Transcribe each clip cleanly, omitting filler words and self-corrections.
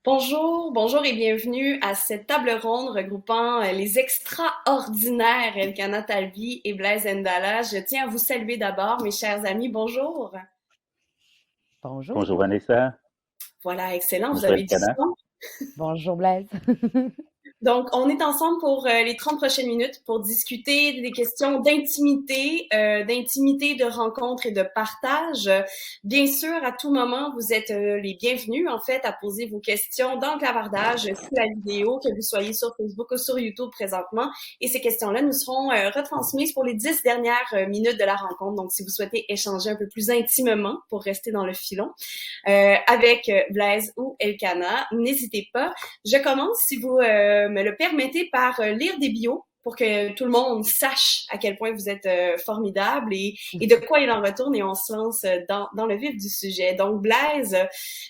Bonjour, bonjour et bienvenue à cette table ronde regroupant les extraordinaires Elkana Talbi et Blaise Ndala. Je tiens à vous saluer d'abord, mes chers amis. Bonjour. Bonjour. Bonjour Vanessa, Voilà, excellent. Vous bonjour avez du Elkana. son. Bonjour Blaise. Donc, on est ensemble pour les 30 prochaines minutes pour discuter des questions d'intimité, de rencontre et de partage. Bien sûr, à tout moment, vous êtes les bienvenus, en fait, à poser vos questions dans le clavardage sous la vidéo, que vous soyez sur Facebook ou sur YouTube présentement. Et ces questions-là nous seront retransmises pour les 10 dernières minutes de la rencontre. Donc, si vous souhaitez échanger un peu plus intimement pour rester dans le filon avec Blaise ou Elkana, n'hésitez pas. Je commence, si vous me le permettez, par lire des bios pour que tout le monde sache à quel point vous êtes formidable et de quoi il en retourne et on se lance dans le vif du sujet. Donc, Blaise,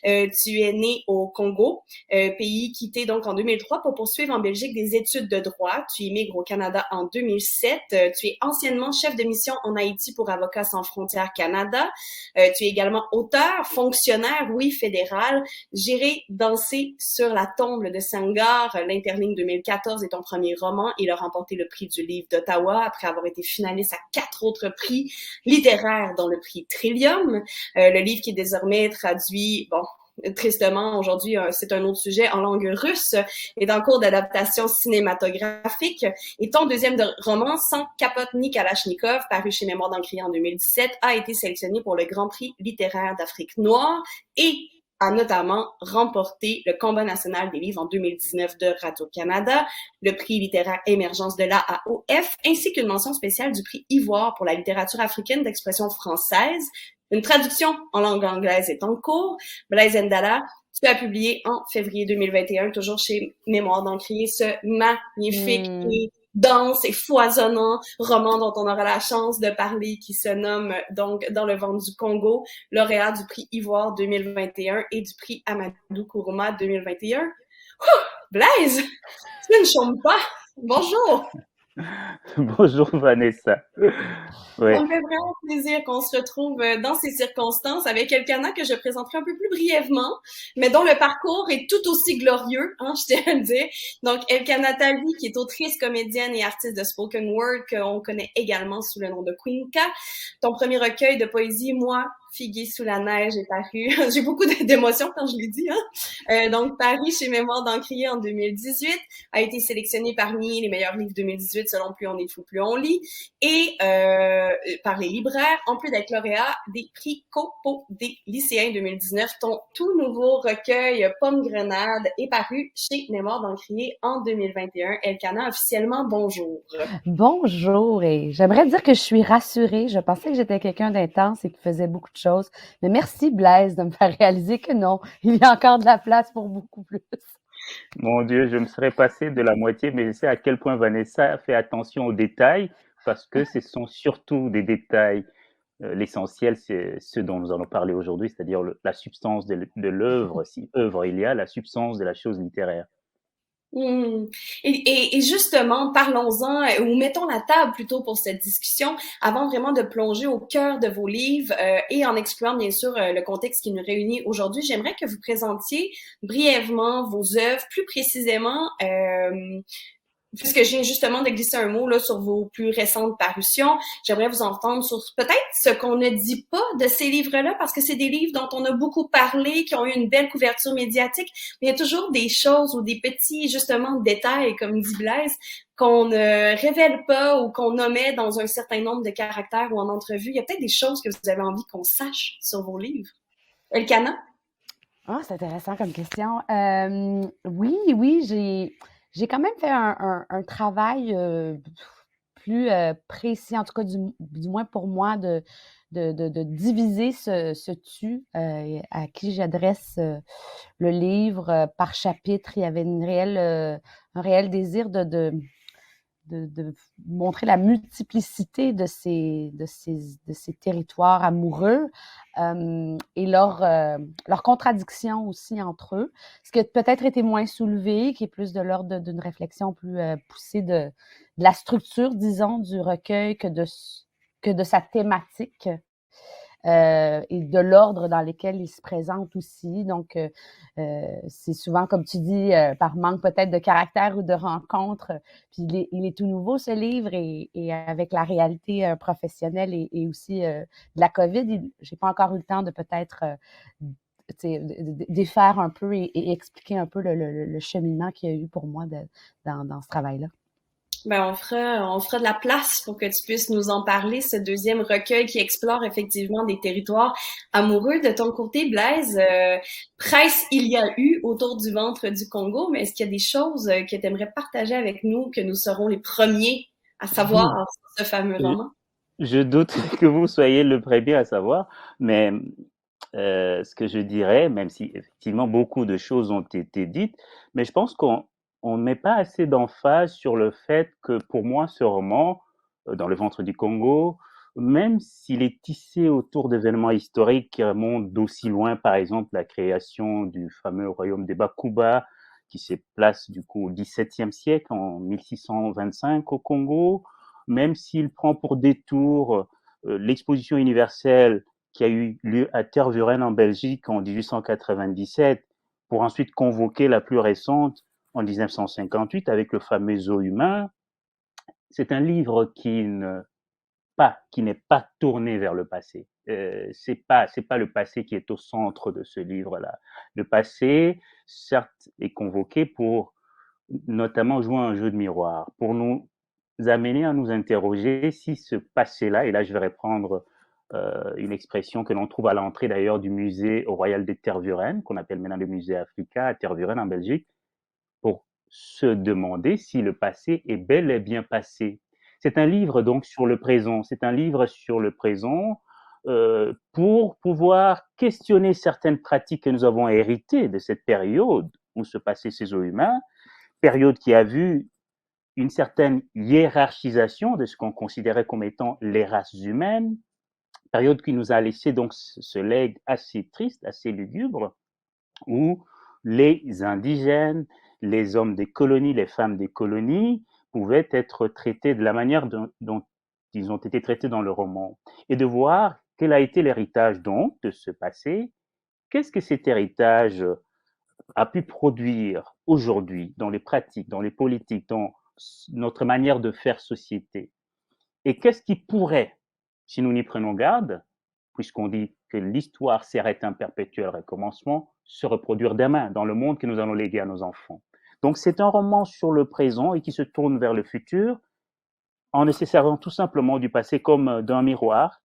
tu es né au Congo, pays quitté donc en 2003 pour poursuivre en Belgique des études de droit. Tu immigres au Canada en 2007. Tu es anciennement chef de mission en Haïti pour Avocats sans frontières Canada. Tu es également auteur, fonctionnaire, oui, fédéral. J'irai danser sur la tombe de Senghor, l'Interligne 2014 est ton premier roman. Il a remporté le prix du livre d'Ottawa après avoir été finaliste à 4 autres prix littéraires, dont le prix Trillium. Le livre qui est désormais traduit, bon, tristement, aujourd'hui, c'est un autre sujet, en langue russe, est en cours d'adaptation cinématographique. Et ton deuxième roman, Sans capote ni Kalachnikov, paru chez Mémoire d'Encrier en 2017, a été sélectionné pour le Grand Prix littéraire d'Afrique noire et a notamment remporté le Combat national des livres en 2019 de Radio-Canada, le prix littéraire Émergence de l'AAOF, ainsi qu'une mention spéciale du prix Ivoire pour la littérature africaine d'expression française. Une traduction en langue anglaise est en cours. Blaise Ndala, tu as publié en février 2021, toujours chez Mémoire d'Encrier, ce magnifique et dense et foisonnant roman dont on aura la chance de parler, qui se nomme donc Dans le ventre du Congo, lauréat du prix Ivoire 2021 et du prix Amadou Kourouma 2021. Blaise, tu ne chômes pas. Bonjour. Bonjour Vanessa. Ça Ouais, me fait vraiment plaisir qu'on se retrouve dans ces circonstances avec Elkana que je présenterai un peu plus brièvement, mais dont le parcours est tout aussi glorieux, hein, je tiens à le dire. Donc, Elkana Talbi, qui est autrice, comédienne et artiste de spoken word, qu'on connaît également sous le nom de Queenka. Ton premier recueil de poésie, Moi, Figuier sous la neige, est paru. J'ai beaucoup d'émotions quand je l'ai dit, hein. Donc, Paris chez Mémoire d'Encrier en 2018, a été sélectionné parmi les meilleurs livres 2018 selon Plus on est fou, plus on lit, et par les libraires, en plus d'être lauréat des prix Copo des lycéens 2019. Ton tout nouveau recueil Pomme Grenade est paru chez Mémoire d'Encrier en 2021. Elkana, officiellement, bonjour. Bonjour et j'aimerais dire que je suis rassurée. Je pensais que j'étais quelqu'un d'intense et qui faisait beaucoup de choses. Mais merci Blaise de me faire réaliser que non, il y a encore de la place pour beaucoup plus. mon Dieu, je me serais passé de la moitié, mais je sais à quel point Vanessa fait attention aux détails, parce que ce sont surtout des détails. L'essentiel, c'est ce dont nous allons parler aujourd'hui, c'est-à-dire la substance de l'œuvre, si œuvre il y a, la substance de la chose littéraire. Mmh. Et justement, parlons-en ou mettons la table plutôt pour cette discussion avant vraiment de plonger au cœur de vos livres et en explorant bien sûr le contexte qui nous réunit aujourd'hui. J'aimerais que vous présentiez brièvement vos œuvres, plus précisément puisque je viens justement de glisser un mot là sur vos plus récentes parutions, j'aimerais vous entendre sur peut-être ce qu'on ne dit pas de ces livres-là, parce que c'est des livres dont on a beaucoup parlé, qui ont eu une belle couverture médiatique, mais il y a toujours des choses ou des petits, justement, détails, comme dit Blaise, qu'on ne révèle pas ou qu'on omet dans un certain nombre de caractères ou en entrevue. Il y a peut-être des choses que vous avez envie qu'on sache sur vos livres. Elkana? Ah, c'est intéressant comme question. Oui, j'ai quand même fait un travail plus précis, en tout cas du moins pour moi, de diviser ce tu à qui j'adresse le livre par chapitre. Il y avait un réel désir de montrer la multiplicité de ces territoires amoureux et leur contradiction aussi entre eux. Ce qui a peut-être été moins soulevé, qui est plus de l'ordre d'une réflexion plus poussée de la structure, disons, du recueil que de sa thématique. et de l'ordre dans lequel il se présente aussi. Donc, c'est souvent, comme tu dis, par manque peut-être de caractère ou de rencontre. Puis il est tout nouveau, ce livre, et avec la réalité professionnelle et aussi de la COVID, j'ai pas encore eu le temps de peut-être défaire un peu et expliquer un peu le cheminement qu'il y a eu pour moi dans ce travail-là. Ben, on fera de la place pour que tu puisses nous en parler, ce deuxième recueil qui explore effectivement des territoires amoureux. De ton côté, Blaise, presse il y a eu autour du ventre du Congo, mais est-ce qu'il y a des choses que tu aimerais partager avec nous, que nous serons les premiers à savoir sur ce fameux roman? Je doute que vous soyez le premier à savoir, mais ce que je dirais, même si effectivement beaucoup de choses ont été dites, mais je pense qu'on ne met pas assez d'emphase sur le fait que pour moi, ce roman, Dans le ventre du Congo, même s'il est tissé autour d'événements historiques qui remontent d'aussi loin, par exemple la création du fameux royaume des Bakuba, qui se place du coup au XVIIe siècle, en 1625 au Congo, même s'il prend pour détour l'exposition universelle qui a eu lieu à Tervuren en Belgique en 1897, pour ensuite convoquer la plus récente en 1958 avec le fameux zoo humain. C'est un livre qui n'est pas tourné vers le passé. C'est pas le passé qui est au centre de ce livre-là. Le passé, certes, est convoqué pour notamment jouer un jeu de miroir, pour nous amener à nous interroger si ce passé-là, et là je vais reprendre une expression que l'on trouve à l'entrée d'ailleurs du musée royal de Tervuren, qu'on appelle maintenant le musée Africa à Tervuren en Belgique, pour se demander si le passé est bel et bien passé. C'est un livre donc sur le présent, c'est un livre sur le présent pour pouvoir questionner certaines pratiques que nous avons héritées de cette période où se passaient ces eaux humains, période qui a vu une certaine hiérarchisation de ce qu'on considérait comme étant les races humaines, période qui nous a laissé donc ce legs assez triste, assez lugubre, où les indigènes, les hommes des colonies, les femmes des colonies pouvaient être traités de la manière dont ils ont été traités dans le roman. Et de voir quel a été l'héritage donc de ce passé, qu'est-ce que cet héritage a pu produire aujourd'hui dans les pratiques, dans les politiques, dans notre manière de faire société. Et qu'est-ce qui pourrait, si nous n'y prenons garde, puisqu'on dit que l'histoire s'arrête un perpétuel recommencement, se reproduire demain dans le monde que nous allons léguer à nos enfants. Donc c'est un roman sur le présent et qui se tourne vers le futur en ne se servant tout simplement du passé comme d'un miroir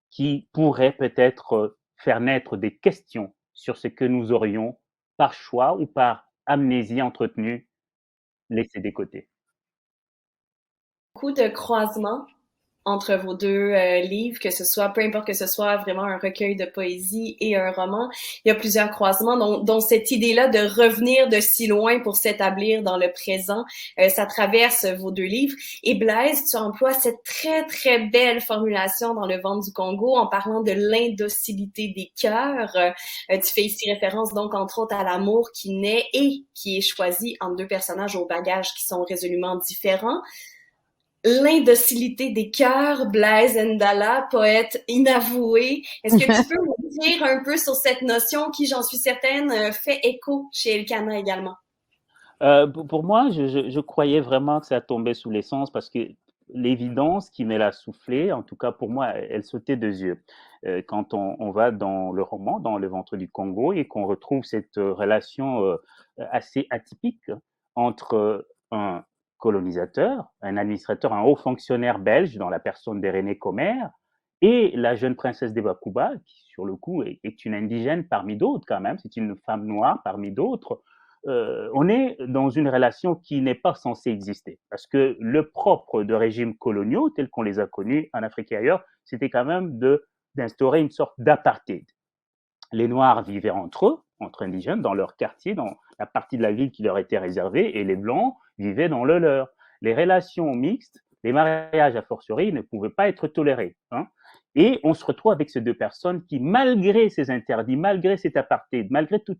qui pourrait peut-être faire naître des questions sur ce que nous aurions, par choix ou par amnésie entretenue, laissé de côté. Beaucoup de croisements entre vos deux livres, que ce soit, peu importe que ce soit vraiment un recueil de poésie et un roman, il y a plusieurs croisements, dont cette idée-là de revenir de si loin pour s'établir dans le présent, ça traverse vos deux livres. Et Blaise, tu emploies cette très, très belle formulation dans Le ventre du Congo en parlant de l'indocilité des cœurs. Tu fais ici référence donc entre autres à l'amour qui naît et qui est choisi entre deux personnages aux bagages qui sont résolument différents. L'indocilité des cœurs, Blaise Ndala, poète inavoué. Est-ce que tu peux nous dire un peu sur cette notion qui, j'en suis certaine, fait écho chez Elkana également? Pour moi, je croyais vraiment que ça tombait sous l'essence parce que l'évidence qui me l'a soufflé, en tout cas pour moi, elle sautait deux yeux. Quand on va dans le roman, dans Le ventre du Congo, et qu'on retrouve cette relation assez atypique entre un colonisateur, un administrateur, un haut fonctionnaire belge dans la personne d'Irénée Commère, et la jeune princesse des Bakuba, qui sur le coup est une indigène parmi d'autres quand même, c'est une femme noire parmi d'autres. On est dans une relation qui n'est pas censée exister. Parce que le propre de régimes coloniaux, tels qu'on les a connus en Afrique et ailleurs, c'était quand même d'instaurer une sorte d'apartheid. Les Noirs vivaient entre eux, entre indigènes, dans leur quartier, dans la partie de la ville qui leur était réservée, et les Blancs vivaient dans le leur. Les relations mixtes, les mariages a fortiori, ne pouvaient pas être tolérés. Hein. Et on se retrouve avec ces deux personnes qui, malgré ces interdits, malgré cet apartheid, malgré toute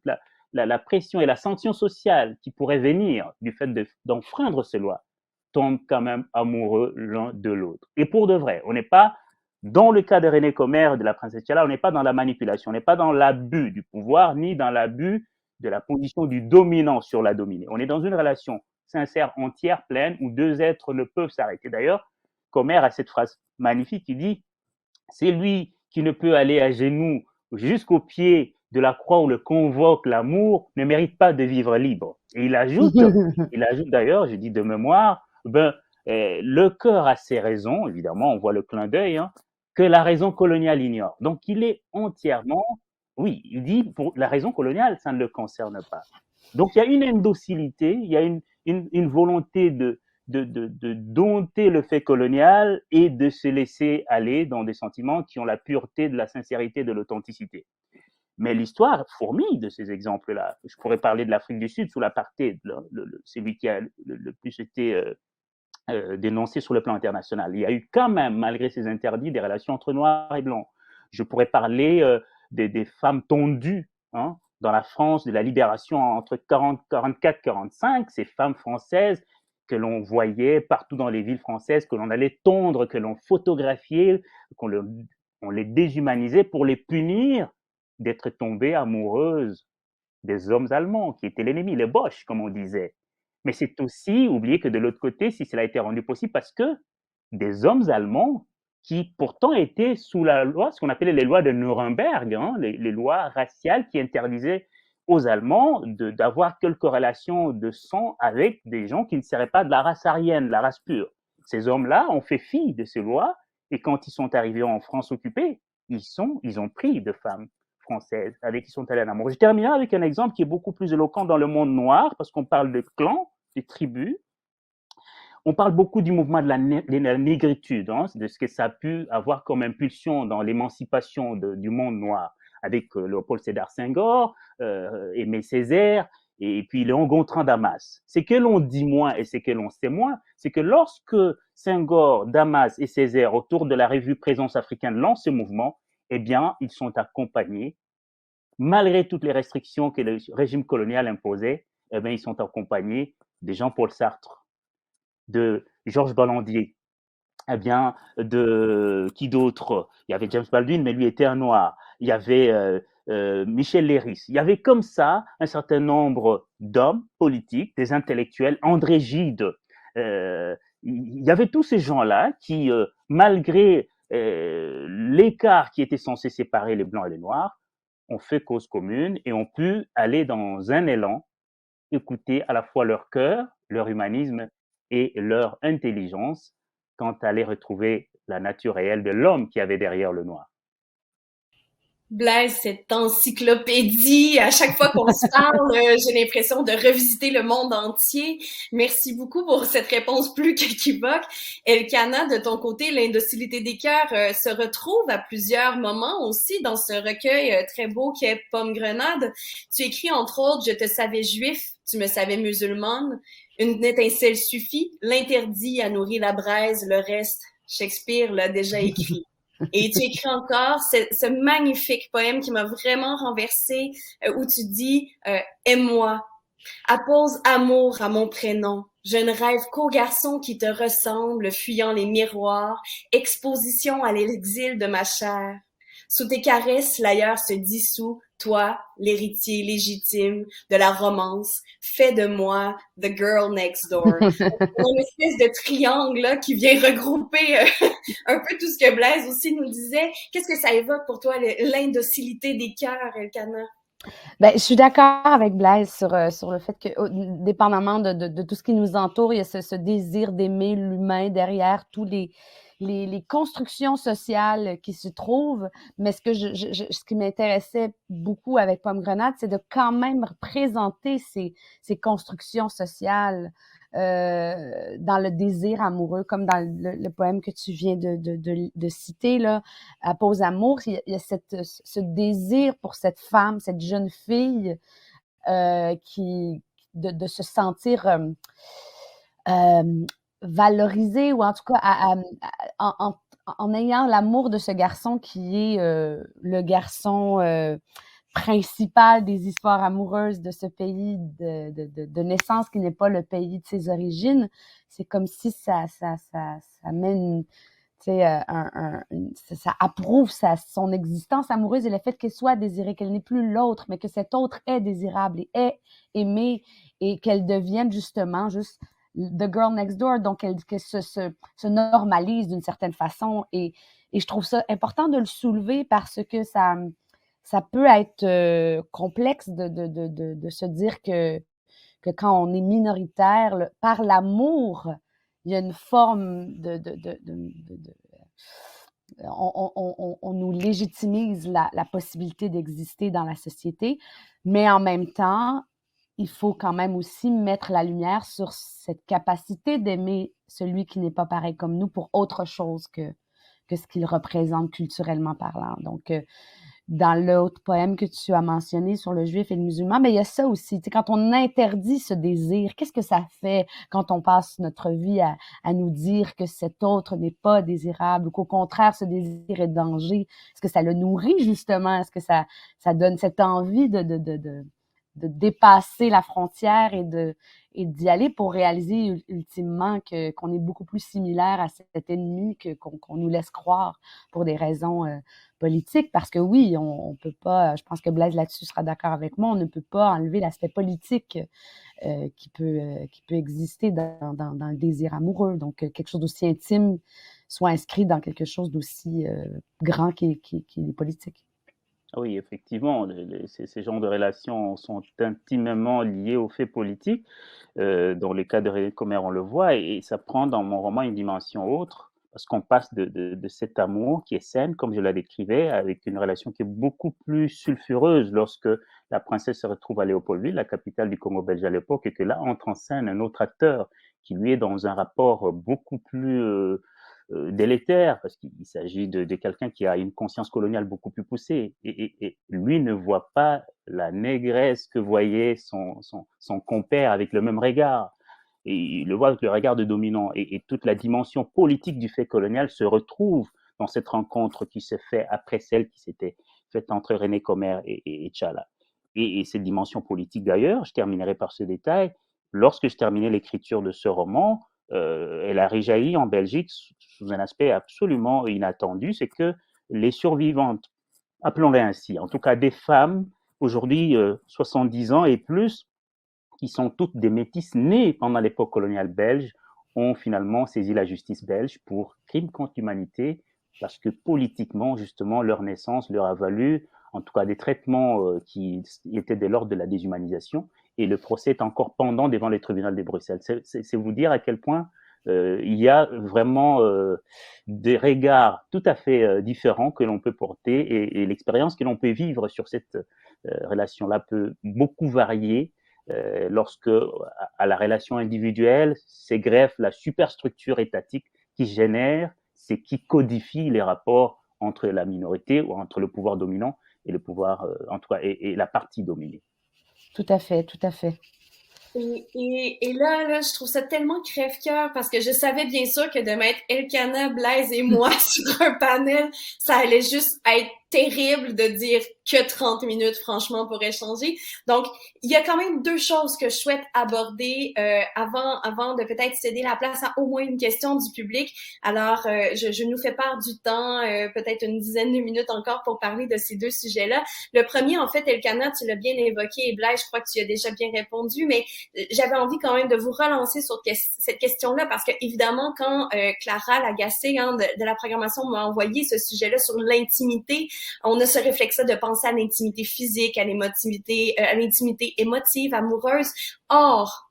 la pression et la sanction sociale qui pourrait venir du fait d'enfreindre ces lois, tombent quand même amoureux l'un de l'autre. Et pour de vrai, on n'est pas Dans le cas de René Comer et de la princesse Tchala, on n'est pas dans la manipulation, on n'est pas dans l'abus du pouvoir, ni dans l'abus de la position du dominant sur la dominée. On est dans une relation sincère, entière, pleine, où deux êtres ne peuvent s'arrêter. D'ailleurs, Comer a cette phrase magnifique qui dit « C'est lui qui ne peut aller à genoux jusqu'au pied de la croix où le convoque l'amour, ne mérite pas de vivre libre. » Et il ajoute d'ailleurs, je dis de mémoire, le cœur a ses raisons, évidemment, on voit le clin d'œil, hein, que la raison coloniale ignore. Donc il est entièrement, oui, il dit pour la raison coloniale, ça ne le concerne pas. Donc il y a une indocilité, il y a une volonté de dompter le fait colonial et de se laisser aller dans des sentiments qui ont la pureté de la sincérité, de l'authenticité. Mais l'histoire fourmille de ces exemples-là. Je pourrais parler de l'Afrique du Sud sous l'apartheid, celui qui a le plus été dénoncé sur le plan international. Il y a eu quand même, malgré ces interdits, des relations entre noirs et blancs. Je pourrais parler des femmes tondues, hein, dans la France de la libération entre 44-45, ces femmes françaises que l'on voyait partout dans les villes françaises, que l'on allait tondre, que l'on photographiait, on les déshumanisait pour les punir d'être tombées amoureuses des hommes allemands, qui étaient l'ennemi, les Boches, comme on disait. Mais c'est aussi oublier que de l'autre côté, si cela a été rendu possible, parce que des hommes allemands qui pourtant étaient sous la loi, ce qu'on appelait les lois de Nuremberg, hein, les lois raciales qui interdisaient aux Allemands d'avoir quelque relation de sang avec des gens qui ne seraient pas de la race aryenne, de la race pure. Ces hommes-là ont fait fi de ces lois et quand ils sont arrivés en France occupée, ils ont pris de femmes françaises avec qui ils sont allés en amour. Je terminerai avec un exemple qui est beaucoup plus éloquent dans le monde noir parce qu'on parle de clans, des tribus. On parle beaucoup du mouvement de la négritude, hein, de ce que ça a pu avoir comme impulsion dans l'émancipation du monde noir, avec Léopold Sédar Senghor, Aimé Césaire, et puis Léon Gontran Damas. Ce que l'on dit moins et ce que l'on sait moins, c'est que lorsque Senghor, Damas et Césaire, autour de la revue Présence africaine, lancent ce mouvement, eh bien, ils sont accompagnés, malgré toutes les restrictions que le régime colonial imposait, eh bien, ils sont accompagnés de Jean-Paul Sartre, de Georges Ballandier, eh bien, de qui d'autre? Il y avait James Baldwin, mais lui était un noir. Il y avait Michel Léris. Il y avait comme ça un certain nombre d'hommes politiques, des intellectuels, André Gide. Il y avait tous ces gens-là qui, malgré l'écart qui était censé séparer les blancs et les noirs, ont fait cause commune et ont pu aller dans un élan, écouter à la fois leur cœur, leur humanisme et leur intelligence quant à aller retrouver la nature réelle de l'homme qui avait derrière le noir. Blaise, cette encyclopédie, à chaque fois qu'on se parle, j'ai l'impression de revisiter le monde entier. Merci beaucoup pour cette réponse plus qu'équivoque. Elkana, de ton côté, l'indocilité des cœurs se retrouve à plusieurs moments aussi dans ce recueil très beau qu'est Pomme Grenade. Tu écris entre autres « Je te savais juif, tu me savais musulmane »,« Une étincelle suffit, l'interdit a nourri la braise, le reste, Shakespeare l'a déjà écrit ». Et tu écris encore ce magnifique poème qui m'a vraiment renversée, où tu dis aime-moi, appose amour à mon prénom. Je ne rêve qu'au garçon qui te ressemble, fuyant les miroirs, exposition à l'exil de ma chair. Sous tes caresses, l'ailleurs se dissout, toi, l'héritier légitime de la romance, fais de moi the girl next door. Une espèce de triangle là, qui vient regrouper un peu tout ce que Blaise aussi nous disait. Qu'est-ce que ça évoque pour toi, l'indocilité des cœurs, Elkana? Ben, je suis d'accord avec Blaise sur le fait que, dépendamment de tout ce qui nous entoure, il y a ce désir d'aimer l'humain derrière tous les constructions sociales qui se trouvent. Mais ce qui m'intéressait beaucoup avec Pomme Grenade, c'est de quand même représenter ces constructions sociales dans le désir amoureux, comme dans le poème que tu viens de citer, là, Appose amour, il y a ce désir pour cette femme, cette jeune fille de se sentir valorisée, ou en tout cas en ayant l'amour de ce garçon qui est le garçon principal des histoires amoureuses de ce pays de naissance qui n'est pas le pays de ses origines. C'est comme si ça mène tu sais, ça approuve son existence amoureuse et le fait qu'elle soit désirée, qu'elle n'est plus l'autre, mais que cet autre est désirable et est aimé et qu'elle devienne justement juste the girl next door, donc qu'elle se normalise d'une certaine façon. Et je trouve ça important de le soulever parce que ça peut être complexe de se dire que quand on est minoritaire, par l'amour, il y a une forme on nous légitimise la possibilité d'exister dans la société, mais en même temps, il faut quand même aussi mettre la lumière sur cette capacité d'aimer celui qui n'est pas pareil comme nous pour autre chose que ce qu'il représente culturellement parlant. Donc, dans l'autre poème que tu as mentionné sur le juif et le musulman, mais il y a ça aussi. Tu sais, quand on interdit ce désir, qu'est-ce que ça fait quand on passe notre vie à nous dire que cet autre n'est pas désirable ou qu'au contraire, ce désir est danger? Est-ce que ça le nourrit, justement? Est-ce que ça donne cette envie de dépasser la frontière et d'y aller pour réaliser ultimement qu'on est beaucoup plus similaire à cet ennemi qu'on nous laisse croire pour des raisons politiques? Parce que oui, on peut pas, je pense que Blaise là-dessus sera d'accord avec moi, on ne peut pas enlever l'aspect politique qui peut exister dans le désir amoureux. Donc, quelque chose d'aussi intime soit inscrit dans quelque chose d'aussi grand qui est politique. Oui, effectivement, ces genres de relations sont intimement liés aux faits politiques. Dans le cas de René Comer, on le voit, et ça prend dans mon roman une dimension autre, parce qu'on passe de cet amour qui est sain, comme je la décrivais, avec une relation qui est beaucoup plus sulfureuse lorsque la princesse se retrouve à Léopoldville, la capitale du Congo belge à l'époque, et que là entre en scène un autre acteur qui lui est dans un rapport beaucoup plus délétère, parce qu'il s'agit de quelqu'un qui a une conscience coloniale beaucoup plus poussée. Et lui ne voit pas la négresse que voyait son compère avec le même regard. Et il le voit avec le regard de dominant. Et toute la dimension politique du fait colonial se retrouve dans cette rencontre qui se fait après celle qui s'était faite entre René Comer et Tchala. Et cette dimension politique d'ailleurs, je terminerai par ce détail, lorsque je terminais l'écriture de ce roman, elle a réjailli en Belgique sous un aspect absolument inattendu, c'est que les survivantes, appelons-les ainsi, en tout cas des femmes, aujourd'hui 70 ans et plus, qui sont toutes des métisses nées pendant l'époque coloniale belge, ont finalement saisi la justice belge pour crime contre l'humanité, parce que politiquement, justement, leur naissance leur a valu, en tout cas, des traitements qui étaient de l'ordre de la déshumanisation, et le procès est encore pendant devant les tribunaux de Bruxelles. C'est vous dire à quel point il y a vraiment des regards tout à fait différents que l'on peut porter, et l'expérience que l'on peut vivre sur cette relation-là peut beaucoup varier lorsque à la relation individuelle se greffe la superstructure étatique qui génère, c'est qui codifie les rapports entre la minorité ou entre le pouvoir dominant et le pouvoir, en tout cas, et la partie dominée. Tout à fait, tout à fait. Et là, je trouve ça tellement crève-cœur parce que je savais bien sûr que de mettre Elkana, Blaise et moi sur un panel, ça allait juste être terrible de dire que 30 minutes, franchement, pour échanger. Donc, il y a quand même deux choses que je souhaite aborder avant de peut-être céder la place à au moins une question du public. Alors, je nous fais part du temps, peut-être une dizaine de minutes encore pour parler de ces deux sujets-là. Le premier, en fait, Elkana, tu l'as bien évoqué, et Blaise, je crois que tu y as déjà bien répondu, mais j'avais envie quand même de vous relancer sur cette question-là parce que, évidemment, quand Clara Lagacé de la programmation m'a envoyé ce sujet-là sur l'intimité, on a ce réflexe-là de penser à l'intimité physique, à l'intimité émotive, amoureuse. Or,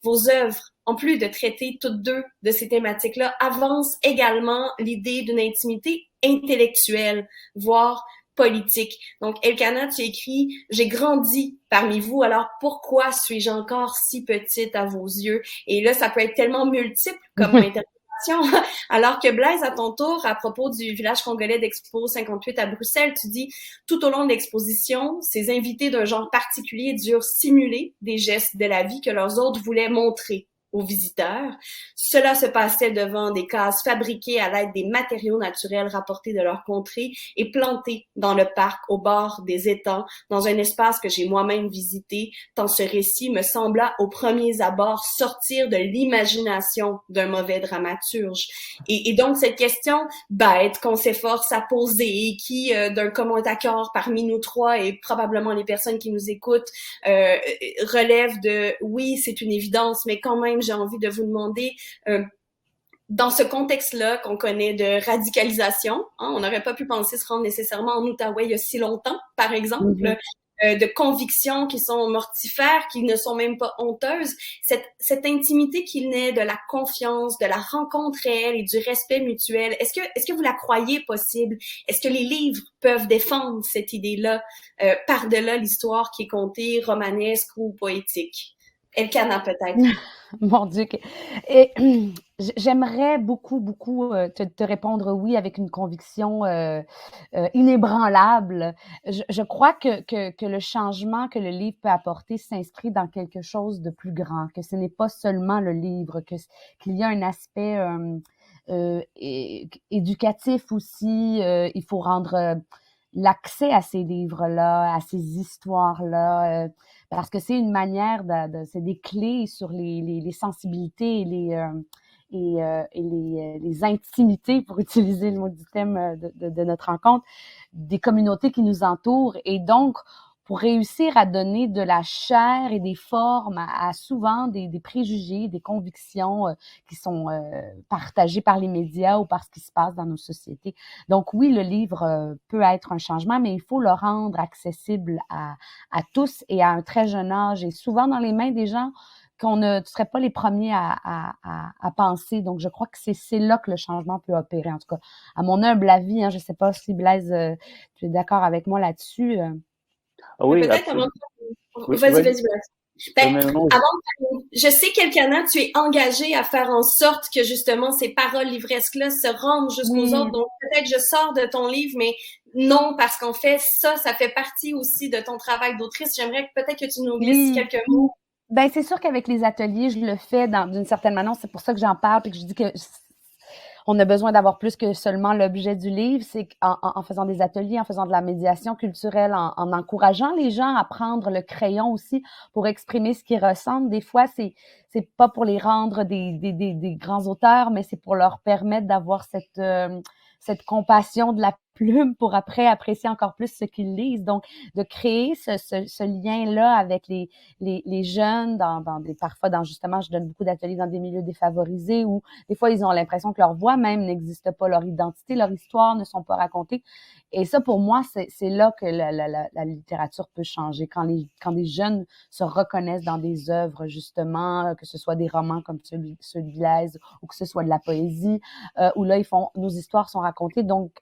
vos œuvres, en plus de traiter toutes deux de ces thématiques-là, avancent également l'idée d'une intimité intellectuelle, voire politique. Donc, Elkana, tu écris « J'ai grandi parmi vous, alors pourquoi suis-je encore si petite à vos yeux? » Et là, ça peut être tellement multiple comme interprétation. Alors que Blaise, à ton tour, à propos du village congolais d'Expo 58 à Bruxelles, tu dis « Tout au long de l'exposition, ces invités d'un genre particulier durent simuler des gestes de la vie que leurs hôtes voulaient montrer aux visiteurs. Cela se passait devant des cases fabriquées à l'aide des matériaux naturels rapportés de leur contrée et plantés dans le parc au bord des étangs, dans un espace que j'ai moi-même visité, tant ce récit me sembla aux premiers abords sortir de l'imagination d'un mauvais dramaturge. Et donc cette question bête qu'on s'efforce à poser et qui, d'un commun accord parmi nous trois et probablement les personnes qui nous écoutent, relève de oui, c'est une évidence, mais quand même, j'ai envie de vous demander, dans ce contexte-là qu'on connaît de radicalisation, hein, on n'aurait pas pu penser se rendre nécessairement en Outaouais il y a si longtemps, par exemple, de convictions qui sont mortifères, qui ne sont même pas honteuses, cette intimité qui naît de la confiance, de la rencontre réelle et du respect mutuel, est-ce que vous la croyez possible? Est-ce que les livres peuvent défendre cette idée-là par-delà l'histoire qui est contée, romanesque ou poétique? Elkana, peut-être. Mon Dieu. Et j'aimerais beaucoup, beaucoup te répondre oui avec une conviction inébranlable. Je crois que le changement que le livre peut apporter s'inscrit dans quelque chose de plus grand, que ce n'est pas seulement le livre, qu'il y a un aspect éducatif aussi. Il faut rendre l'accès à ces livres-là, à ces histoires-là, parce que c'est une manière c'est des clés sur les sensibilités et les intimités, pour utiliser le mot du thème de notre rencontre, des communautés qui nous entourent. Et donc, pour réussir à donner de la chair et des formes à souvent des préjugés, des convictions qui sont partagées par les médias ou par ce qui se passe dans nos sociétés. Donc oui, le livre peut être un changement, mais il faut le rendre accessible à tous et à un très jeune âge et souvent dans les mains des gens qu'on ne serait pas les premiers à penser. Donc, je crois que c'est là que le changement peut opérer, en tout cas. À mon humble avis, hein, je ne sais pas si Blaise, tu es d'accord avec moi là-dessus. Oui, peut-être avant oui, vas-y, vas-y. Ben, je sais qu'Elkana, tu es engagée à faire en sorte que justement ces paroles livresques-là se rendent jusqu'aux autres. Donc peut-être je sors de ton livre, mais non, parce qu'en fait, ça fait partie aussi de ton travail d'autrice. J'aimerais peut-être que tu nous glisses quelques mots. Ben, c'est sûr qu'avec les ateliers, je le fais d'une certaine manière. C'est pour ça que j'en parle et que je dis que on a besoin d'avoir plus que seulement l'objet du livre. C'est en faisant des ateliers, en faisant de la médiation culturelle, en encourageant les gens à prendre le crayon aussi pour exprimer ce qu'ils ressentent. Des fois, c'est pas pour les rendre des grands auteurs, mais c'est pour leur permettre d'avoir cette compassion de la plume pour après apprécier encore plus ce qu'ils lisent. Donc, de créer ce lien-là avec les jeunes parfois justement, je donne beaucoup d'ateliers dans des milieux défavorisés où des fois, ils ont l'impression que leur voix même n'existe pas, leur identité, leur histoire ne sont pas racontées. Et ça, pour moi, c'est là que la littérature peut changer. Quand des jeunes se reconnaissent dans des œuvres, justement, que ce soit des romans comme celui de Blaise ou que ce soit de la poésie, où là, nos histoires sont racontées. Donc,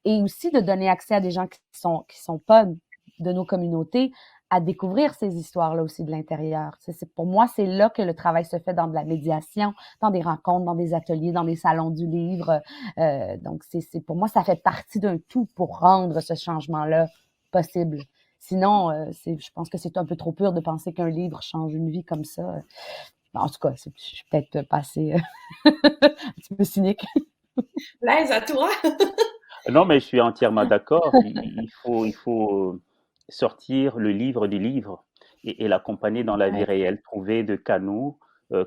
et aussi de donner accès à des gens qui sont pas de nos communautés à découvrir ces histoires-là aussi de l'intérieur. Pour moi, c'est là que le travail se fait dans de la médiation, dans des rencontres, dans des ateliers, dans des salons du livre. Donc, pour moi, ça fait partie d'un tout pour rendre ce changement-là possible. Sinon, je pense que c'est un peu trop pur de penser qu'un livre change une vie comme ça. En tout cas, je suis peut-être passée un petit peu cynique. Blaise, à toi! Non, mais je suis entièrement d'accord. Il faut sortir le livre du livre et l'accompagner dans la vie réelle, trouver de canaux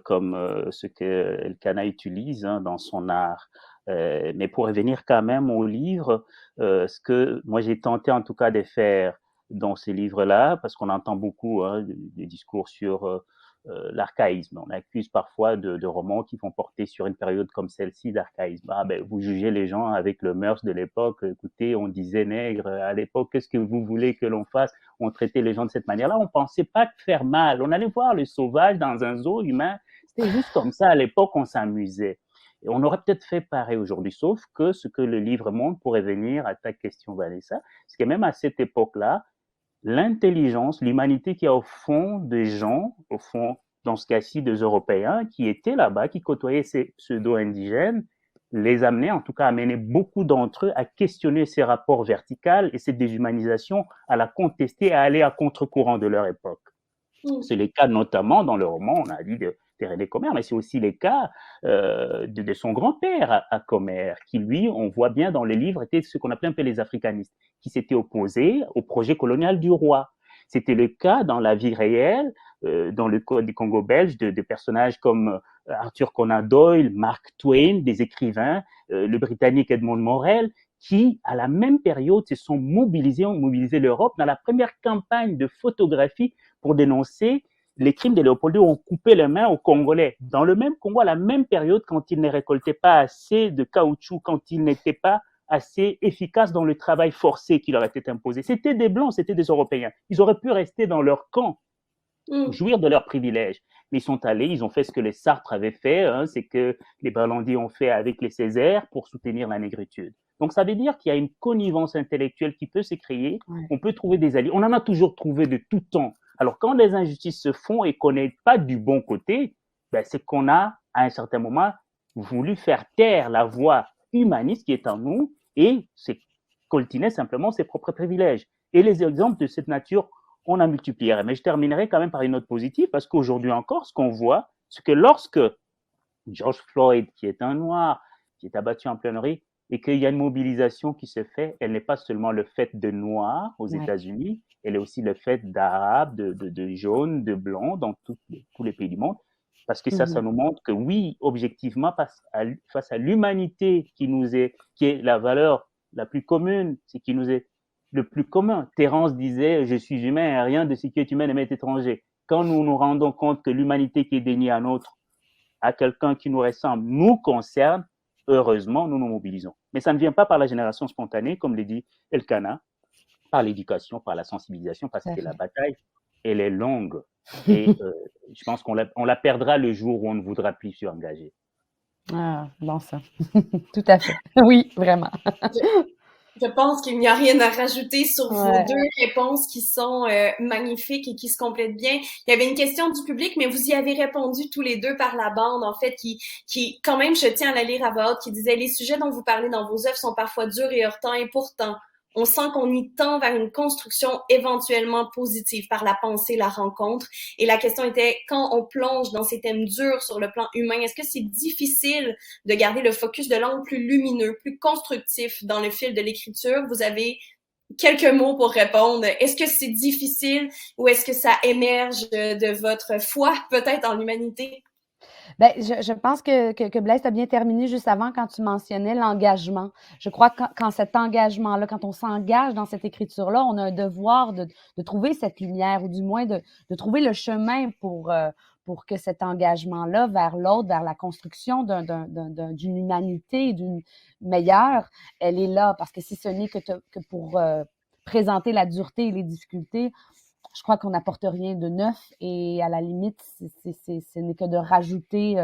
comme ce que Elkana utilise dans son art. Mais pour revenir quand même au livre, ce que moi j'ai tenté en tout cas de faire dans ces livres-là, parce qu'on entend beaucoup des discours sur l'archaïsme. On accuse parfois de romans qui vont porter sur une période comme celle-ci d'archaïsme. Ah ben, vous jugez les gens avec le mœurs de l'époque. Écoutez, on disait nègre à l'époque, qu'est-ce que vous voulez que l'on fasse? On traitait les gens de cette manière-là. On pensait pas que faire mal. On allait voir le sauvage dans un zoo humain. C'était juste comme ça. À l'époque, on s'amusait. Et on aurait peut-être fait pareil aujourd'hui, sauf que ce que le livre montre, pour revenir à ta question, Vanessa, c'est que même à cette époque-là, l'intelligence, l'humanité qui est au fond des gens, au fond, dans ce cas-ci, des Européens qui étaient là-bas, qui côtoyaient ces pseudo-indigènes, les amenait, en tout cas, amenait beaucoup d'entre eux à questionner ces rapports verticaux et cette déshumanisation, à la contester, à aller à contre-courant de leur époque. C'est le cas notamment dans le roman, on a dit, c'était René Commère, mais c'est aussi les cas de son grand-père à Commère, qui lui, on voit bien dans les livres, était ce qu'on appelait un peu les africanistes, qui s'étaient opposés au projet colonial du roi. C'était le cas dans la vie réelle, dans le Code du Congo belge, de personnages comme Arthur Conan Doyle, Mark Twain, des écrivains, le Britannique Edmond Morel, qui, à la même période, se sont mobilisés, ont mobilisé l'Europe dans la première campagne de photographie pour dénoncer les crimes de Léopold II, ont coupé les mains aux Congolais. Dans le même Congo, à la même période, quand ils ne récoltaient pas assez de caoutchouc, quand ils n'étaient pas assez efficaces dans le travail forcé qui leur était imposé. C'était des Blancs, c'était des Européens. Ils auraient pu rester dans leur camp, jouir de leurs privilèges. Mais ils sont allés, ils ont fait ce que les Sartre avaient fait, c'est que les Ballandier ont fait avec les Césaires pour soutenir la négritude. Donc ça veut dire qu'il y a une connivence intellectuelle qui peut se créer, on peut trouver des alliés. On en a toujours trouvé de tout temps. Alors quand les injustices se font et qu'on n'est pas du bon côté, c'est qu'on a, à un certain moment, voulu faire taire la voix humaniste qui est en nous et c'est coltiner simplement ses propres privilèges. Et les exemples de cette nature, on a multiplié. Mais je terminerai quand même par une note positive parce qu'aujourd'hui encore, ce qu'on voit, c'est que lorsque George Floyd, qui est un noir, qui est abattu en pleine rue, et qu'il y a une mobilisation qui se fait, elle n'est pas seulement le fait de noirs aux États-Unis, elle est aussi le fait d'arabes, de jaunes, de blancs dans tous les pays du monde. Parce que ça nous montre que oui, objectivement, face à l'humanité qui est la valeur la plus commune, c'est qui nous est le plus commun. Terence disait, je suis humain et rien de ce qui est humain ne m'est étranger. Quand nous nous rendons compte que l'humanité qui est déniée à quelqu'un qui nous ressemble, nous concerne, heureusement, nous nous mobilisons. Mais ça ne vient pas par la génération spontanée, comme le dit Elkanah, par l'éducation, par la sensibilisation, parce que la bataille, elle est longue. Et je pense qu'on la perdra le jour où on ne voudra plus s'y engager. Ah, bon ça. Tout à fait. Oui, vraiment. Je pense qu'il n'y a rien à rajouter sur vos deux réponses qui sont magnifiques et qui se complètent bien. Il y avait une question du public, mais vous y avez répondu tous les deux par la bande, en fait, qui quand même, je tiens à la lire à voix haute, qui disait « Les sujets dont vous parlez dans vos œuvres sont parfois durs et heurtants, et pourtant, on sent qu'on y tend vers une construction éventuellement positive par la pensée, la rencontre. » Et la question était, quand on plonge dans ces thèmes durs sur le plan humain, est-ce que c'est difficile de garder le focus de l'angle plus lumineux, plus constructif dans le fil de l'écriture? Vous avez quelques mots pour répondre. Est-ce que c'est difficile ou est-ce que ça émerge de votre foi peut-être en l'humanité? Ben, je pense que Blaise a bien terminé juste avant quand tu mentionnais l'engagement. Je crois que quand cet engagement-là, quand on s'engage dans cette écriture-là, on a un devoir de trouver cette lumière ou du moins de trouver le chemin pour que cet engagement-là vers l'autre, vers la construction d'une humanité, d'une meilleure, elle est là. Parce que si ce n'est que pour présenter la dureté et les difficultés, je crois qu'on n'apporte rien de neuf et à la limite, ce n'est que de rajouter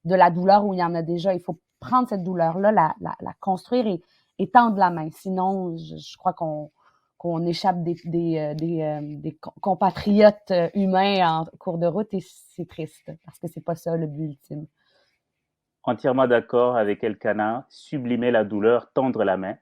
de la douleur où il y en a déjà. Il faut prendre cette douleur-là, la construire et tendre la main. Sinon, je crois qu'on échappe des compatriotes humains en cours de route et c'est triste parce que c'est pas ça le but ultime. Entièrement d'accord avec Elkanah, sublimer la douleur, tendre la main.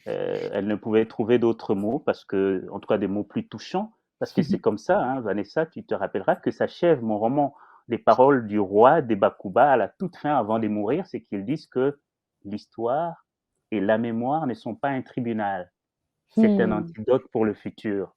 Elle ne pouvait trouver d'autres mots parce que, en tout cas, des mots plus touchants. Parce que c'est comme ça, Vanessa, tu te rappelleras que s'achève mon roman. Les paroles du roi des Bakuba à la toute fin avant de mourir, c'est qu'ils disent que l'histoire et la mémoire ne sont pas un tribunal. C'est un antidote pour le futur.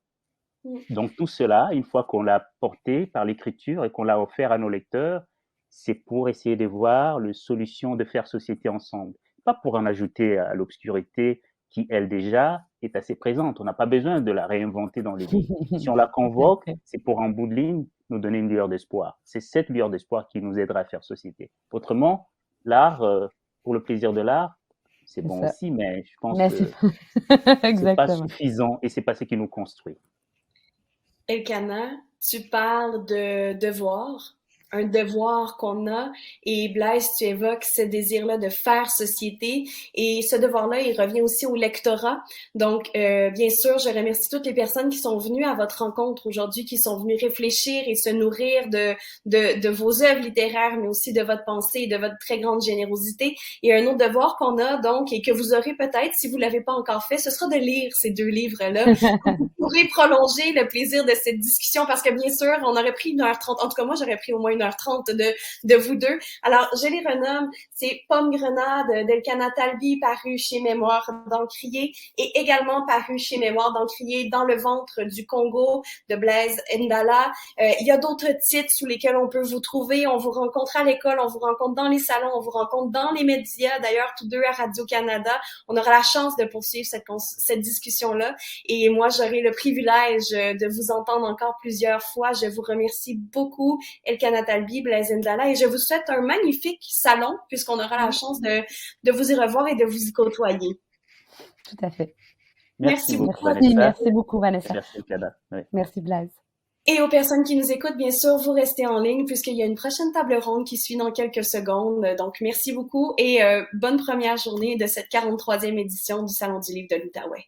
Donc tout cela, une fois qu'on l'a porté par l'écriture et qu'on l'a offert à nos lecteurs, c'est pour essayer de voir les solutions de faire société ensemble. Pas pour en ajouter à l'obscurité qui, elle, déjà, est assez présente. On n'a pas besoin de la réinventer dans les livres. Si on la convoque, c'est pour, en bout de ligne, nous donner une lueur d'espoir. C'est cette lueur d'espoir qui nous aidera à faire société. Autrement, l'art, pour le plaisir de l'art, c'est bon ça. Aussi, mais je pense que c'est pas suffisant et c'est pas ce qui nous construit. Elkanah, tu parles de devoir, un devoir qu'on a, et Blaise, tu évoques ce désir-là de faire société, et ce devoir-là, il revient aussi au lectorat. Donc, bien sûr, je remercie toutes les personnes qui sont venues à votre rencontre aujourd'hui, qui sont venues réfléchir et se nourrir de vos œuvres littéraires, mais aussi de votre pensée et de votre très grande générosité. Et un autre devoir qu'on a, donc, et que vous aurez peut-être, si vous l'avez pas encore fait, ce sera de lire ces deux livres-là. Vous pourrez prolonger le plaisir de cette discussion, parce que bien sûr, on aurait pris 1h30, en tout cas moi, j'aurais pris au moins 1h30 1h30 de vous deux. Alors, je les renomme, c'est Pomme Grenade d'Elkana Talbi, paru chez Mémoire d'Encrier, et également paru chez Mémoire d'Encrier, Dans le ventre du Congo de Blaise Ndala. Il y a d'autres titres sous lesquels on peut vous trouver. On vous rencontre à l'école, on vous rencontre dans les salons, on vous rencontre dans les médias, d'ailleurs, tous deux à Radio-Canada. On aura la chance de poursuivre cette discussion-là. Et moi, j'aurai le privilège de vous entendre encore plusieurs fois. Je vous remercie beaucoup, Elkana Talbi, Blaise Ndala, et je vous souhaite un magnifique salon, puisqu'on aura la chance de vous y revoir et de vous y côtoyer. Tout à fait. Merci beaucoup, Vanessa. Merci beaucoup, Vanessa. Merci, Elkana. Oui. Merci, Blaise. Et aux personnes qui nous écoutent, bien sûr, vous restez en ligne puisqu'il y a une prochaine table ronde qui suit dans quelques secondes. Donc, merci beaucoup et bonne première journée de cette 43e édition du Salon du livre de l'Outaouais.